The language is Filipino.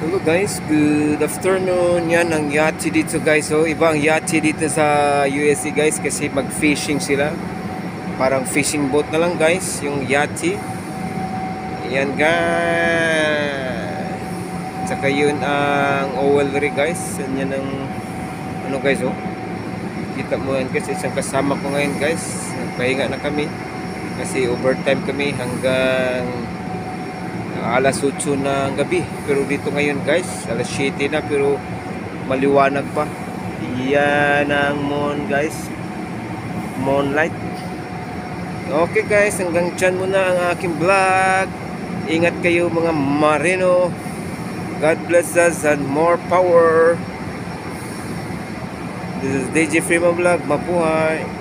Hello guys, good afternoon. Yan ang yachty dito guys. So ibang yachty dito sa USA guys kasi mag-fishing sila. Parang fishing boat na lang guys, yung yachty. Yan guys. Saka yun ang Owelry guys. Yan ang ano guys oh. Kita mo yan guys, isang kasama ko ngayon guys. Nagpahinga na kami kasi overtime kami hanggang alas 8 ng gabi. Pero dito ngayon guys, alas 7 na pero maliwanag pa. Yan ang moon guys, moonlight. Okay guys, hanggang dyan muna ang aking vlog. Ingat kayo mga marino. God bless us and more power. This is DJ Freeman Vlog. Mabuhay.